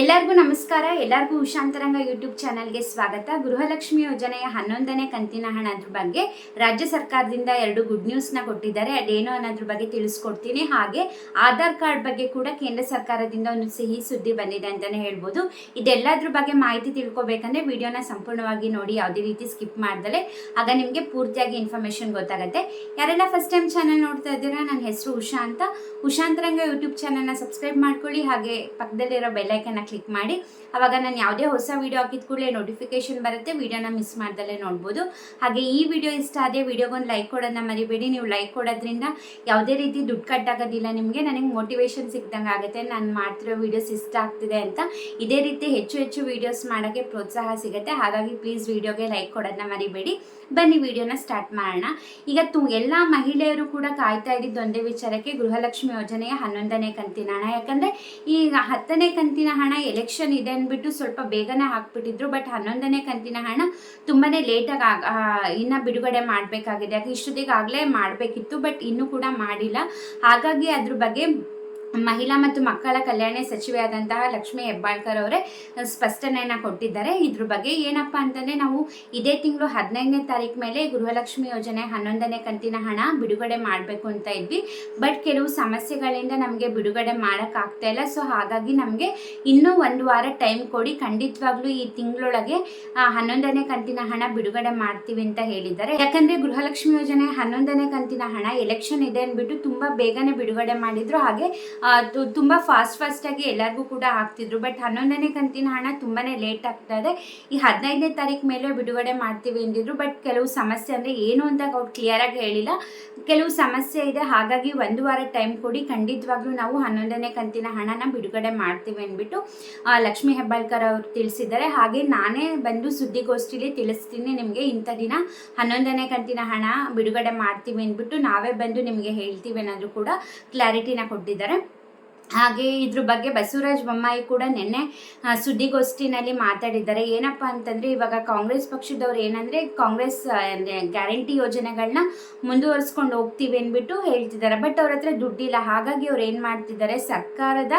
ಎಲ್ಲರಿಗೂ ನಮಸ್ಕಾರ. ಎಲ್ಲರಿಗೂ ಉಷಾಂತರಂಗ ಯೂಟ್ಯೂಬ್ ಚಾನಲ್ಗೆ ಸ್ವಾಗತ. ಗೃಹಲಕ್ಷ್ಮಿ ಯೋಜನೆಯ 11ನೇ ಕಂತಿನ ಹಣದ ಬಗ್ಗೆ ರಾಜ್ಯ ಸರ್ಕಾರದಿಂದ 2 ಗುಡ್ ನ್ಯೂಸ್ನ ಕೊಟ್ಟಿದ್ದಾರೆ. ಅದೇನೋ ಅನ್ನೋದ್ರ ಬಗ್ಗೆ ತಿಳಿಸ್ಕೊಡ್ತೀನಿ. ಹಾಗೆ ಆಧಾರ್ ಕಾರ್ಡ್ ಬಗ್ಗೆ ಕೂಡ ಕೇಂದ್ರ ಸರ್ಕಾರದಿಂದ ಒಂದು ಸಿಹಿ ಸುದ್ದಿ ಬಂದಿದೆ ಅಂತಲೇ ಹೇಳ್ಬೋದು. ಇದೆಲ್ಲದ್ರ ಬಗ್ಗೆ ಮಾಹಿತಿ ತಿಳ್ಕೊಬೇಕಂದ್ರೆ ವಿಡಿಯೋನ ಸಂಪೂರ್ಣವಾಗಿ ನೋಡಿ, ಯಾವುದೇ ರೀತಿ ಸ್ಕಿಪ್ ಮಾಡ್ದಲೆ, ಆಗ ನಿಮಗೆ ಪೂರ್ತಿಯಾಗಿ ಇನ್ಫಾರ್ಮೇಷನ್ ಗೊತ್ತಾಗುತ್ತೆ. ಯಾರೆಲ್ಲ ಫಸ್ಟ್ ಟೈಮ್ ಚಾನಲ್ ನೋಡ್ತಾ ಇದ್ದೀರಾ, ನನ್ನ ಹೆಸರು ಉಷಾ ಅಂತ. ಉಷಾಂತರಂಗ ಯೂಟ್ಯೂಬ್ ಚಾನಲ್ನ ಸಬ್ಸ್ಕ್ರೈಬ್ ಮಾಡ್ಕೊಳ್ಳಿ. ಹಾಗೆ ಪಕ್ಕದಲ್ಲಿರೋ ಬೆಲ್ಲೈಕನ್ನ ಕ್ಲಿಕ್ ಮಾಡಿ, ಅವಾಗ ನಾನು ಯಾವುದೇ ಹೊಸ ವಿಡಿಯೋ ಹಾಕಿದ ಕೂಡಲೇ ನೋಟಿಫಿಕೇಶನ್ ಬರುತ್ತೆ. ವಿಡಿಯೋನ ಮಿಸ್ ಮಾಡ್ದಲ್ಲೇ ನೋಡ್ಬೋದು. ಹಾಗೆ ಈ ವಿಡಿಯೋ ಇಷ್ಟ ಆದರೆ ವಿಡಿಯೋಗೊಂದು ಲೈಕ್ ಕೊಡೋದನ್ನ ಮರಿಬೇಡಿ. ನೀವು ಲೈಕ್ ಕೊಡೋದ್ರಿಂದ ಯಾವುದೇ ರೀತಿ ದುಡ್ಡು ಕಟ್ಟಾಗೋದಿಲ್ಲ, ನಿಮಗೆ ನನಗೆ ಮೋಟಿವೇಶನ್ ಸಿಕ್ದಂಗೆ ಆಗುತ್ತೆ. ನಾನು ಮಾಡ್ತಿರೋ ವಿಡಿಯೋಸ್ ಇಷ್ಟ ಆಗ್ತಿದೆ ಅಂತ. ಇದೇ ರೀತಿ ಹೆಚ್ಚು ಹೆಚ್ಚು ವಿಡಿಯೋಸ್ ಮಾಡೋಕ್ಕೆ ಪ್ರೋತ್ಸಾಹ ಸಿಗುತ್ತೆ. ಹಾಗಾಗಿ ಪ್ಲೀಸ್ ವಿಡಿಯೋಗೆ ಲೈಕ್ ಕೊಡೋದನ್ನ ಮರಿಬೇಡಿ. ಬನ್ನಿ ವಿಡಿಯೋನ ಸ್ಟಾರ್ಟ್ ಮಾಡೋಣ. ಈಗ ಎಲ್ಲ ಮಹಿಳೆಯರು ಕೂಡ ಕಾಯ್ತಾ ಇದ್ದಿದ್ದು ಒಂದೇ ವಿಚಾರಕ್ಕೆ, ಗೃಹಲಕ್ಷ್ಮಿ ಯೋಜನೆಯ 11ನೇ ಕಂತಿನ ಹಣ. ಯಾಕಂದರೆ ಈಗ 10ನೇ ಕಂತಿನ ಹಣ ಎಲೆಕ್ಷನ್ ಇದೆ ಅಂದ್ಬಿಟ್ಟು ಸ್ವಲ್ಪ ಬೇಗನೆ ಹಾಕ್ಬಿಟ್ಟಿದ್ರು. ಬಟ್ 11ನೇ ಕಂತಿನ ಹಣ ತುಂಬಾ ಲೇಟಾಗಿ ಇನ್ನು ಬಿಡುಗಡೆ ಮಾಡಬೇಕಾಗಿದೆ. ಯಾಕೆ ಇಷ್ಟೊತ್ತಿಗೆ ಆಗಲೇ ಮಾಡಬೇಕಿತ್ತು, ಬಟ್ ಇನ್ನೂ ಕೂಡ ಮಾಡಿಲ್ಲ. ಹಾಗಾಗಿ ಅದ್ರ ಬಗ್ಗೆ ಮಹಿಳಾ ಮತ್ತು ಮಕ್ಕಳ ಕಲ್ಯಾಣ ಸಚಿವೆಯಾದಂತಹ ಲಕ್ಷ್ಮೀ ಹೆಬ್ಬಾಳ್ಕರ್ ಅವರೇ ಸ್ಪಷ್ಟನೆಯನ್ನು ಕೊಟ್ಟಿದ್ದಾರೆ. ಇದ್ರ ಬಗ್ಗೆ ಏನಪ್ಪ ಅಂತಂದರೆ, ನಾವು ಇದೇ ತಿಂಗಳು 15ನೇ ತಾರೀಕು ಮೇಲೆ ಗೃಹಲಕ್ಷ್ಮಿ ಯೋಜನೆ 11ನೇ ಕಂತಿನ ಹಣ ಬಿಡುಗಡೆ ಮಾಡಬೇಕು ಅಂತ ಇದ್ವಿ. ಬಟ್ ಕೆಲವು ಸಮಸ್ಯೆಗಳಿಂದ ನಮಗೆ ಬಿಡುಗಡೆ ಮಾಡೋಕ್ಕಾಗ್ತಾ ಇಲ್ಲ. ಸೊ ಹಾಗಾಗಿ ನಮಗೆ ಇನ್ನೂ 1 ವಾರ ಟೈಮ್ ಕೊಡಿ, ಖಂಡಿತವಾಗ್ಲೂ ಈ ತಿಂಗಳೊಳಗೆ 11ನೇ ಕಂತಿನ ಹಣ ಬಿಡುಗಡೆ ಮಾಡ್ತೀವಿ ಅಂತ ಹೇಳಿದ್ದಾರೆ. ಯಾಕಂದರೆ ಗೃಹಲಕ್ಷ್ಮಿ ಯೋಜನೆ 11ನೇ ಕಂತಿನ ಹಣ ಎಲೆಕ್ಷನ್ ಇದೆ ಅಂದ್ಬಿಟ್ಟು ತುಂಬ ಬೇಗನೆ ಬಿಡುಗಡೆ ಮಾಡಿದ್ರು. ಹಾಗೆ ತುಂಬ ಫಾಸ್ಟಾಗಿ ಎಲ್ಲರಿಗೂ ಕೂಡ ಆಗ್ತಿದ್ರು. ಬಟ್ 11ನೇ ಕಂತಿನ ಹಣ ತುಂಬಾ ಲೇಟ್ ಆಗ್ತಾ ಇದೆ. ಈ 15ನೇ ತಾರೀಕು ಮೇಲೆ ಬಿಡುಗಡೆ ಮಾಡ್ತೀವಿ ಎಂದಿದ್ರು. ಬಟ್ ಕೆಲವು ಸಮಸ್ಯೆ ಅಂದರೆ ಏನು ಅಂತ ಅವ್ರು ಕ್ಲಿಯರಾಗಿ ಹೇಳಿಲ್ಲ. ಕೆಲವು ಸಮಸ್ಯೆ ಇದೆ, ಹಾಗಾಗಿ 1 ವಾರ ಟೈಮ್ ಕೊಡಿ, ಖಂಡಿತವಾಗ್ಲೂ ನಾವು 11ನೇ ಕಂತಿನ ಹಣನ ಬಿಡುಗಡೆ ಮಾಡ್ತೀವಿ ಅಂದ್ಬಿಟ್ಟು ಲಕ್ಷ್ಮೀ ಹೆಬ್ಬಾಳ್ಕರ್ ಅವರು ತಿಳಿಸಿದ್ದಾರೆ. ಹಾಗೆ ನಾನೇ ಬಂದು ಸುದ್ದಿಗೋಷ್ಠಿಲಿ ತಿಳಿಸ್ತೀನಿ ನಿಮಗೆ, ಇಂಥ ದಿನ 11ನೇ ಕಂತಿನ ಹಣ ಬಿಡುಗಡೆ ಮಾಡ್ತೀವಿ ಅಂದ್ಬಿಟ್ಟು ನಾವೇ ಬಂದು ನಿಮಗೆ ಹೇಳ್ತೀವಿ ಅನ್ನೋದು ಕೂಡ ಕ್ಲಾರಿಟಿನ ಕೊಟ್ಟಿದ್ದಾರೆ. ಹಾಗೆ ಇದ್ರ ಬಗ್ಗೆ ಬಸವರಾಜ ಬೊಮ್ಮಾಯಿ ಕೂಡ ನಿನ್ನೆ ಸುದ್ದಿಗೋಷ್ಠಿನಲ್ಲಿ ಮಾತಾಡಿದ್ದಾರೆ. ಏನಪ್ಪ ಅಂತಂದರೆ, ಇವಾಗ ಕಾಂಗ್ರೆಸ್ ಪಕ್ಷದವ್ರು ಏನಂದರೆ ಕಾಂಗ್ರೆಸ್ ಗ್ಯಾರಂಟಿ ಯೋಜನೆಗಳನ್ನ ಮುಂದುವರಿಸ್ಕೊಂಡು ಹೋಗ್ತೀವಿ ಅಂದ್ಬಿಟ್ಟು ಹೇಳ್ತಿದ್ದಾರೆ. ಬಟ್ ಅವ್ರ ಹತ್ರ ದುಡ್ಡಿಲ್ಲ. ಹಾಗಾಗಿ ಅವ್ರು ಏನು ಮಾಡ್ತಿದ್ದಾರೆ, ಸರ್ಕಾರದ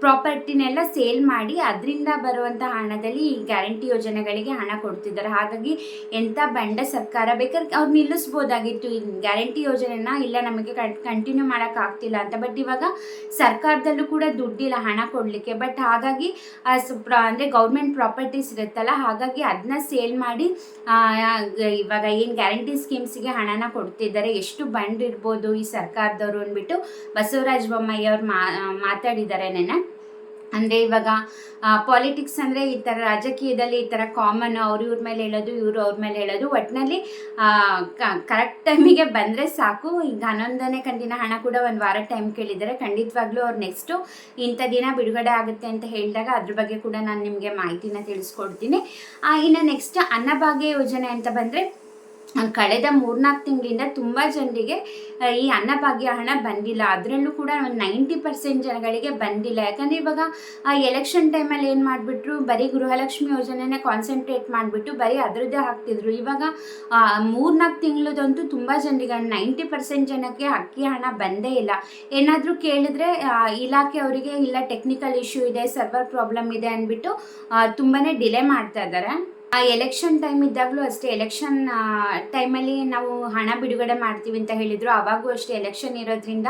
ಪ್ರಾಪರ್ಟಿನೆಲ್ಲ ಸೇಲ್ ಮಾಡಿ ಅದರಿಂದ ಬರುವಂಥ ಹಣದಲ್ಲಿ ಈ ಗ್ಯಾರಂಟಿ ಯೋಜನೆಗಳಿಗೆ ಹಣ ಕೊಡ್ತಿದ್ದಾರೆ. ಹಾಗಾಗಿ ಎಂಥ ಬಂಡ ಸರ್ಕಾರ, ಬೇಕಾದ್ರೆ ಅವ್ರು ನಿಲ್ಲಿಸ್ಬೋದಾಗಿತ್ತು ಈ ಗ್ಯಾರಂಟಿ ಯೋಜನೆನ, ಇಲ್ಲ ನಮಗೆ ಕಂಟಿನ್ಯೂ ಮಾಡೋಕ್ಕಾಗ್ತಿಲ್ಲ ಅಂತ. ಬಟ್ ಇವಾಗ ಸರ್ಕಾರದಲ್ಲೂ ಕೂಡ ದುಡ್ಡಿಲ್ಲ ಹಣ ಕೊಡಲಿಕ್ಕೆ. ಬಟ್ ಹಾಗಾಗಿ ಅಂದರೆ ಗೌರ್ಮೆಂಟ್ ಪ್ರಾಪರ್ಟೀಸ್ ಇರುತ್ತಲ್ಲ, ಹಾಗಾಗಿ ಅದನ್ನ ಸೇಲ್ ಮಾಡಿ ಇವಾಗ ಏನು ಗ್ಯಾರಂಟಿ ಸ್ಕೀಮ್ಸಿಗೆ ಹಣನ ಕೊಡ್ತಿದ್ದಾರೆ. ಎಷ್ಟು ಬಂದಿರ್ಬೋದು ಈ ಸರ್ಕಾರದವರು ಅಂದ್ಬಿಟ್ಟು ಬಸವರಾಜ ಬೊಮ್ಮಾಯಿ ಅವ್ರು ಮಾತಾಡಿದ್ದಾರೆ ನೆನ್ನೆ. ಅಂದರೆ ಇವಾಗ ಪಾಲಿಟಿಕ್ಸ್ ಅಂದರೆ ಈ ಥರ ರಾಜಕೀಯದಲ್ಲಿ ಈ ಥರ ಕಾಮನ್, ಇವ್ರ ಮೇಲೆ ಹೇಳೋದು, ಇವರು ಅವ್ರ ಮೇಲೆ ಹೇಳೋದು. ಒಟ್ಟಿನಲ್ಲಿ ಕರೆಕ್ಟ್ ಟೈಮಿಗೆ ಬಂದರೆ ಸಾಕು. ಈಗ 11ನೇ ಕಂತಿನ ಹಣ ಕೂಡ 1 ವಾರ ಟೈಮ್ ಕೇಳಿದ್ದಾರೆ. ಖಂಡಿತವಾಗ್ಲೂ ಅವ್ರು ನೆಕ್ಸ್ಟು ಇಂಥ ದಿನ ಬಿಡುಗಡೆ ಆಗುತ್ತೆ ಅಂತ ಹೇಳಿದಾಗ ಅದ್ರ ಬಗ್ಗೆ ಕೂಡ ನಾನು ನಿಮಗೆ ಮಾಹಿತಿನ ತಿಳಿಸ್ಕೊಡ್ತೀನಿ. ಇನ್ನು ನೆಕ್ಸ್ಟ್ ಅನ್ನಭಾಗ್ಯ ಯೋಜನೆ ಅಂತ ಬಂದರೆ, ಕಳೆದ 3-4 ತಿಂಗಳಿಂದ ತುಂಬ ಜನರಿಗೆ ಈ ಅನ್ನಭಾಗ್ಯ ಹಣ ಬಂದಿಲ್ಲ. ಅದರಲ್ಲೂ ಕೂಡ ಒಂದು 90% ಜನಗಳಿಗೆ ಬಂದಿಲ್ಲ. ಯಾಕಂದರೆ ಇವಾಗ ಎಲೆಕ್ಷನ್ ಟೈಮಲ್ಲಿ ಏನು ಮಾಡಿಬಿಟ್ರು, ಬರೀ ಗೃಹಲಕ್ಷ್ಮಿ ಯೋಜನೆನೇ ಕಾನ್ಸಂಟ್ರೇಟ್ ಮಾಡಿಬಿಟ್ಟು ಬರೀ ಅದರದ್ದೇ ಹಾಕ್ತಿದ್ರು. ಇವಾಗ 3-4 ತಿಂಗಳದಂತೂ ತುಂಬ ಜನರಿಗೆ 90% ಜನಕ್ಕೆ ಅಕ್ಕಿ ಹಣ ಬಂದೇ ಇಲ್ಲ. ಏನಾದರೂ ಕೇಳಿದ್ರೆ ಇಲಾಖೆ ಅವರಿಗೆ ಇಲ್ಲ ಟೆಕ್ನಿಕಲ್ ಇಶ್ಯೂ ಇದೆ, ಸರ್ವರ್ ಪ್ರಾಬ್ಲಮ್ ಇದೆ ಅಂದ್ಬಿಟ್ಟು ತುಂಬಾ ಡಿಲೇ ಮಾಡ್ತಾ ಇದ್ದಾರೆ. ಎಲೆಕ್ಷನ್ ಟೈಮ್ ಇದ್ದಾಗಲೂ ಅಷ್ಟೇ, ಎಲೆಕ್ಷನ್ ಟೈಮಲ್ಲಿ ನಾವು ಹಣ ಬಿಡುಗಡೆ ಮಾಡ್ತೀವಿ ಅಂತ ಹೇಳಿದರು. ಆವಾಗೂ ಅಷ್ಟೇ ಎಲೆಕ್ಷನ್ ಇರೋದ್ರಿಂದ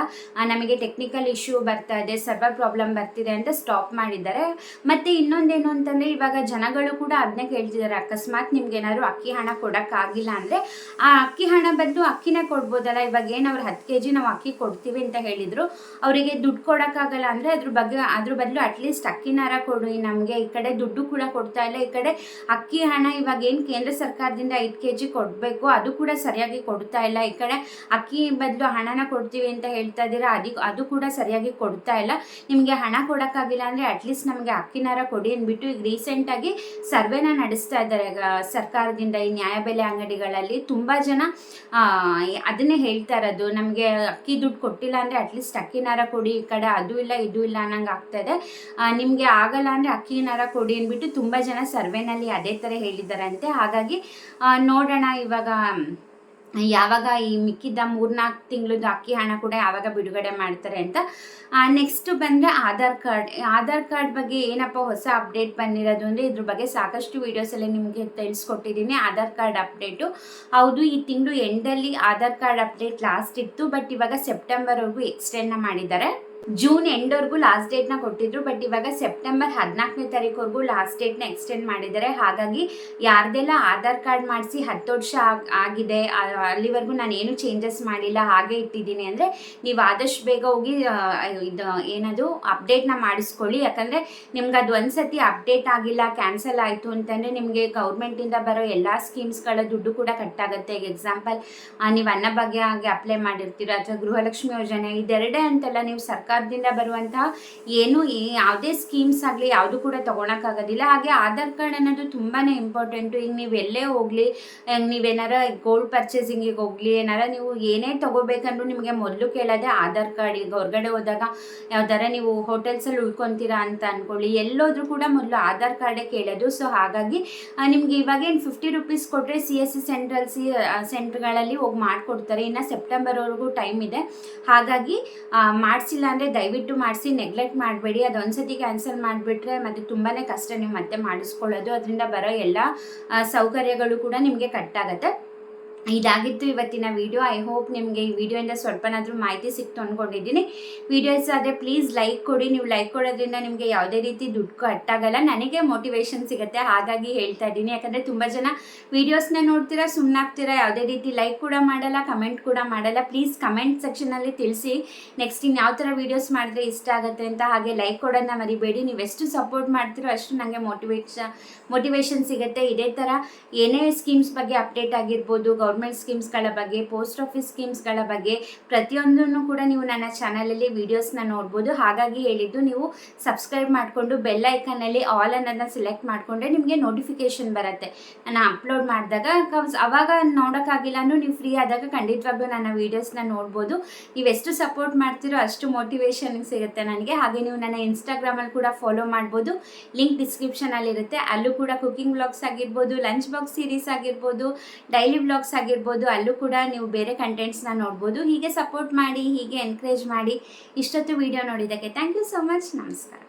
ನಮಗೆ ಟೆಕ್ನಿಕಲ್ ಇಶ್ಯೂ ಬರ್ತಾ ಇದೆ, ಸರ್ವರ್ ಪ್ರಾಬ್ಲಮ್ ಬರ್ತಿದೆ ಅಂತ ಸ್ಟಾಪ್ ಮಾಡಿದ್ದಾರೆ. ಮತ್ತು ಇನ್ನೊಂದೇನು ಅಂತಂದರೆ, ಇವಾಗ ಜನಗಳು ಕೂಡ ಅದನ್ನೇ ಕೇಳ್ತಿದ್ದಾರೆ, ಅಕಸ್ಮಾತ್ ನಿಮ್ಗೇನಾದ್ರು ಅಕ್ಕಿ ಹಣ ಕೊಡೋಕ್ಕಾಗಿಲ್ಲ ಅಂದರೆ ಆ ಅಕ್ಕಿ ಹಣ ಬದಲು ಅಕ್ಕಿನೇ ಕೊಡ್ಬೋದಲ್ಲ. ಇವಾಗ ಏನು ಅವ್ರು 10 kg ನಾವು ಅಕ್ಕಿ ಕೊಡ್ತೀವಿ ಅಂತ ಹೇಳಿದರು, ಅವರಿಗೆ ದುಡ್ಡು ಕೊಡೋಕ್ಕಾಗಲ್ಲ ಅಂದರೆ ಅದ್ರ ಬದಲು ಅಟ್ಲೀಸ್ಟ್ ಅಕ್ಕಿನಾರ ಕೊಡಿ ನಮಗೆ. ಈ ಕಡೆ ದುಡ್ಡು ಕೂಡ ಕೊಡ್ತಾ ಇಲ್ಲ, ಈ ಕಡೆ ಅಕ್ಕಿ ಹಣ ಇವಾಗ ಏನು ಕೇಂದ್ರ ಸರ್ಕಾರದಿಂದ 5 kg ಕೊಡಬೇಕು ಅದು ಕೂಡ ಸರಿಯಾಗಿ ಕೊಡ್ತಾ ಇಲ್ಲ. ಈ ಕಡೆ ಅಕ್ಕಿ ಬದಲು ಹಣನ ಕೊಡ್ತೀವಿ ಅಂತ ಹೇಳ್ತಾ ಇದ್ದೀರಾ, ಅದು ಕೂಡ ಸರಿಯಾಗಿ ಕೊಡ್ತಾ ಇಲ್ಲ. ನಿಮಗೆ ಹಣ ಕೊಡೋಕ್ಕಾಗಿಲ್ಲ ಅಂದರೆ ಅಟ್ಲೀಸ್ಟ್ ನಮಗೆ ಅಕ್ಕಿನಾರ ಕೊಡಿ ಅಂದ್ಬಿಟ್ಟು ಈಗ ರೀಸೆಂಟಾಗಿ ಸರ್ವೆನ ನಡೆಸ್ತಾ ಇದ್ದಾರೆ ಸರ್ಕಾರದಿಂದ. ಈ ನ್ಯಾಯಬೆಲೆ ಅಂಗಡಿಗಳಲ್ಲಿ ತುಂಬ ಜನ ಅದನ್ನೇ ಹೇಳ್ತಾ ಇರೋದು, ನಮಗೆ ಅಕ್ಕಿ ದುಡ್ಡು ಕೊಟ್ಟಿಲ್ಲ ಅಂದರೆ ಅಟ್ಲೀಸ್ಟ್ ಅಕ್ಕಿನಾರ ಕೊಡಿ, ಈ ಕಡೆ ಅದು ಇಲ್ಲ ಇದು ಇಲ್ಲ ಅನ್ನಂಗೆ ಆಗ್ತಾ ಇದೆ. ನಿಮಗೆ ಆಗಲ್ಲ ಅಂದರೆ ಅಕ್ಕಿನಾರ ಕೊಡಿ ಅಂದ್ಬಿಟ್ಟು ತುಂಬ ಜನ ಸರ್ವೆನಲ್ಲಿ ಅದೇ ಥರ ಹೇಳಿದ್ದಾರಂತೆ. ಹಾಗಾಗಿ ನೋಡೋಣ ಇವಾಗ ಯಾವಾಗ ಈ ಮಿಕ್ಕಿದ್ದ 3-4 ತಿಂಗಳದ್ದು ಅಕ್ಕಿ ಹಣ ಕೂಡ ಯಾವಾಗ ಬಿಡುಗಡೆ ಮಾಡ್ತಾರೆ ಅಂತ. ನೆಕ್ಸ್ಟ್ ಬಂದರೆ ಆಧಾರ್ ಕಾರ್ಡ್ ಬಗ್ಗೆ ಏನಪ್ಪ ಹೊಸ ಅಪ್ಡೇಟ್ ಬಂದಿರೋದು ಅಂದರೆ, ಇದ್ರ ಬಗ್ಗೆ ಸಾಕಷ್ಟು ವೀಡಿಯೋಸಲ್ಲಿ ನಿಮಗೆ ತಿಳಿಸ್ಕೊಟ್ಟಿದ್ದೀನಿ. ಆಧಾರ್ ಕಾರ್ಡ್ ಅಪ್ಡೇಟು ಹೌದು, ಈ ತಿಂಗಳು ಎಂಡಲ್ಲಿ ಆಧಾರ್ ಕಾರ್ಡ್ ಅಪ್ಡೇಟ್ ಲಾಸ್ಟ್ ಇತ್ತು, ಬಟ್ ಇವಾಗ ಸೆಪ್ಟೆಂಬರ್ವರೆಗೂ ಎಕ್ಸ್ಟೆಂಡ್ನ ಮಾಡಿದ್ದಾರೆ. ಜೂನ್ ಎಂಡ್ವರೆಗೂ ಲಾಸ್ಟ್ ಡೇಟ್ನ ಕೊಟ್ಟಿದ್ರು, ಬಟ್ ಇವಾಗ ಸೆಪ್ಟೆಂಬರ್ 14ನೇ ತಾರೀಕುವರೆಗೂ ಲಾಸ್ಟ್ ಡೇಟ್ನ ಎಕ್ಸ್ಟೆಂಡ್ ಮಾಡಿದ್ದಾರೆ. ಹಾಗಾಗಿ ಯಾರ್ದೆಲ್ಲ ಆಧಾರ್ ಕಾರ್ಡ್ ಮಾಡಿಸಿ 10 ವರ್ಷ ಆಗಿದೆ, ಅಲ್ಲಿವರೆಗೂ ನಾನು ಏನು ಚೇಂಜಸ್ ಮಾಡಿಲ್ಲ, ಹಾಗೆ ಇಟ್ಟಿದ್ದೀನಿ ಅಂದರೆ ನೀವು ಆದಷ್ಟು ಬೇಗ ಹೋಗಿ ಇದು ಏನದು ಅಪ್ಡೇಟ್ನ ಮಾಡಿಸ್ಕೊಳ್ಳಿ. ಯಾಕಂದರೆ ನಿಮ್ಗೆ ಅದು ಒಂದ್ಸತಿ ಅಪ್ಡೇಟ್ ಆಗಿಲ್ಲ, ಕ್ಯಾನ್ಸಲ್ ಆಯಿತು ಅಂತಂದರೆ ನಿಮಗೆ ಗೌರ್ಮೆಂಟಿಂದ ಬರೋ ಎಲ್ಲ ಸ್ಕೀಮ್ಸ್ಗಳ ದುಡ್ಡು ಕೂಡ ಕಟ್ಟಾಗುತ್ತೆ. ಎಕ್ಸಾಂಪಲ್, ನೀವು ಅನ್ನಭಾಗ್ಯಗೆ ಅಪ್ಲೈ ಮಾಡಿರ್ತೀರ ಅಥವಾ ಗೃಹಲಕ್ಷ್ಮಿ ಯೋಜನೆ, ಇದೆರಡೇ ಅಂತಲ್ಲ, ನೀವು ಸರ್ಕಾರದಿಂದ ಬರುವಂತಹ ಯಾವುದೇ ಸ್ಕೀಮ್ಸ್ ಆಗಲಿ ಯಾವುದು ಕೂಡ ತೊಗೊಳಕ್ಕಾಗೋದಿಲ್ಲ. ಹಾಗೆ ಆಧಾರ್ ಕಾರ್ಡ್ ಅನ್ನೋದು ತುಂಬಾ ಇಂಪಾರ್ಟೆಂಟು. ಈಗ ನೀವು ಎಲ್ಲೇ ಹೋಗಲಿ, ನೀವೇನಾರ ಗೋಲ್ಡ್ ಪರ್ಚೇಸಿಂಗಿಗೆ ಹೋಗಲಿ, ಏನಾರ ನೀವು ಏನೇ ತೊಗೋಬೇಕಂದ್ರೂ ನಿಮಗೆ ಮೊದಲು ಕೇಳೋದೇ ಆಧಾರ್ ಕಾರ್ಡ್. ಈಗ ಹೊರಗಡೆ ಹೋದಾಗ ಯಾವ್ದಾರ ನೀವು ಹೋಟೆಲ್ಸಲ್ಲಿ ಉಳ್ಕೊತೀರಾ ಅಂತ ಅಂದ್ಕೊಳ್ಳಿ, ಎಲ್ಲೋದ್ರೂ ಕೂಡ ಮೊದಲು ಆಧಾರ್ ಕಾರ್ಡೇ ಕೇಳೋದು. ಸೊ ಹಾಗಾಗಿ ನಿಮ್ಗೆ ಇವಾಗೇನು 50 ರೂಪೀಸ್ ಕೊಟ್ಟರೆ CSC ಸೆಂಟ್ರ್ಗಳಲ್ಲಿ ಹೋಗಿ ಮಾಡಿಕೊಡ್ತಾರೆ. ಇನ್ನು ಸೆಪ್ಟೆಂಬರ್ವರೆಗೂ ಟೈಮ್ ಇದೆ. ಹಾಗಾಗಿ ಮಾಡಿಸಿಲ್ಲ ಅಂದರೆ ದಯವಿಟ್ಟು ಮಾಡಿಸಿ, ನೆಗ್ಲೆಕ್ಟ್ ಮಾಡಬೇಡಿ. ಅದೊಂದ್ಸತಿ ಕ್ಯಾನ್ಸಲ್ ಮಾಡಿಬಿಟ್ರೆ ಮತ್ತೆ ತುಂಬಾ ಕಷ್ಟ ನೀವು ಮತ್ತೆ ಮಾಡಿಸ್ಕೊಳ್ಳೋದು. ಅದರಿಂದ ಬರೋ ಎಲ್ಲ ಸೌಕರ್ಯಗಳು ಕೂಡ ನಿಮಗೆ ಕಟ್ಟಾಗುತ್ತೆ. ಇದಾಗಿತ್ತು ಇವತ್ತಿನ ವಿಡಿಯೋ. ಐ ಹೋಪ್ ನಿಮಗೆ ಈ ವಿಡಿಯೋಯಿಂದ ಸ್ವಲ್ಪನಾದರೂ ಮಾಹಿತಿ ಸಿಕ್ತು ಅಂದ್ಕೊಂಡಿದ್ದೀನಿ. ವಿಡಿಯೋಸ್ ಆದರೆ ಪ್ಲೀಸ್ ಲೈಕ್ ಕೊಡಿ. ನೀವು ಲೈಕ್ ಕೊಡೋದ್ರಿಂದ ನಿಮಗೆ ಯಾವುದೇ ರೀತಿ ದುಡ್ಡು ಕಟ್ಟಾಗಲ್ಲ, ನನಗೆ ಮೋಟಿವೇಶನ್ ಸಿಗುತ್ತೆ. ಹಾಗಾಗಿ ಹೇಳ್ತಾ ಇದ್ದೀನಿ. ಯಾಕಂದರೆ ತುಂಬ ಜನ ವೀಡಿಯೋಸ್ನ ನೋಡ್ತೀರಾ, ಸುಮ್ಮನಾಗ್ತೀರಾ, ಯಾವುದೇ ರೀತಿ ಲೈಕ್ ಕೂಡ ಮಾಡಲ್ಲ, ಕಮೆಂಟ್ ಕೂಡ ಮಾಡಲ್ಲ. ಪ್ಲೀಸ್ ಕಮೆಂಟ್ ಸೆಕ್ಷನಲ್ಲಿ ತಿಳಿಸಿ ನೆಕ್ಸ್ಟ್ ಇನ್ನು ಯಾವ ಥರ ವೀಡಿಯೋಸ್ ಮಾಡಿದ್ರೆ ಇಷ್ಟ ಆಗುತ್ತೆ ಅಂತ. ಹಾಗೆ ಲೈಕ್ ಕೊಡೋದನ್ನ ಮರಿಬೇಡಿ. ನೀವೆಷ್ಟು ಸಪೋರ್ಟ್ ಮಾಡ್ತೀರೋ ಅಷ್ಟು ನನಗೆ ಮೋಟಿವೇಶನ್ ಸಿಗುತ್ತೆ. ಇದೇ ಥರ ಏನೇ ಸ್ಕೀಮ್ಸ್ ಬಗ್ಗೆ ಅಪ್ಡೇಟ್ ಆಗಿರ್ಬೋದು, ಗೌರ್ಮೆಂಟ್ ಸ್ಕೀಮ್ಸ್ಗಳ ಬಗ್ಗೆ, ಪೋಸ್ಟ್ ಆಫೀಸ್ ಸ್ಕೀಮ್ಸ್ಗಳ ಬಗ್ಗೆ ಪ್ರತಿಯೊಂದನ್ನು ಕೂಡ ನೀವು ನನ್ನ ಚಾನಲಲ್ಲಿ ವೀಡಿಯೋಸ್ನ ನೋಡ್ಬೋದು. ಹಾಗಾಗಿ ಹೇಳಿದ್ದು, ನೀವು ಸಬ್ಸ್ಕ್ರೈಬ್ ಮಾಡಿಕೊಂಡು ಬೆಲ್ ಐಕನ್ನಲ್ಲಿ ಆಲ್ ಅನ್ನೋದನ್ನ ಸೆಲೆಕ್ಟ್ ಮಾಡಿಕೊಂಡ್ರೆ ನಿಮಗೆ ನೋಟಿಫಿಕೇಷನ್ ಬರುತ್ತೆ ನಾನು ಅಪ್ಲೋಡ್ ಮಾಡಿದಾಗ. ಅವಾಗ ನೋಡೋಕ್ಕಾಗಿಲ್ಲ ಅಂದರೂ ನೀವು ಫ್ರೀ ಆದಾಗ ಖಂಡಿತವಾಗ್ಲೂ ನನ್ನ ವೀಡಿಯೋಸ್ನ ನೋಡ್ಬೋದು. ನೀವೆಷ್ಟು ಸಪೋರ್ಟ್ ಮಾಡ್ತೀರೋ ಅಷ್ಟು ಮೋಟಿವೇಶನ್ ಸಿಗುತ್ತೆ ನನಗೆ. ಹಾಗೆ ನೀವು ನನ್ನ ಇನ್ಸ್ಟಾಗ್ರಾಮಲ್ಲಿ ಕೂಡ ಫಾಲೋ ಮಾಡ್ಬೋದು, ಲಿಂಕ್ ಡಿಸ್ಕ್ರಿಪ್ಷನಲ್ಲಿರುತ್ತೆ. ಅಲ್ಲೂ ಕೂಡ ಕುಕಿಂಗ್ ವ್ಲಾಗ್ಸ್ ಆಗಿರ್ಬೋದು, ಲಂಚ್ ಬಾಕ್ಸ್ ಸೀರೀಸ್ ಆಗಿರ್ಬೋದು, ಡೈಲಿ ವ್ಲಾಗ್ಸ್ ಆಗಿರ್ಬೋದು, ಅಲ್ಲೂ ಕೂಡ ನೀವು ಬೇರೆ ಕಂಟೆಂಟ್ಸ್ನ ನೋಡ್ಬೋದು. ಹೀಗೆ ಸಪೋರ್ಟ್ ಮಾಡಿ, ಹೀಗೆ ಎನ್ಕರೇಜ್ ಮಾಡಿ. ಇಷ್ಟೊತ್ತು ವಿಡಿಯೋ ನೋಡಿದ್ದಕ್ಕೆ ಥ್ಯಾಂಕ್ ಯು ಸೋ ಮಚ್. ನಮಸ್ಕಾರ.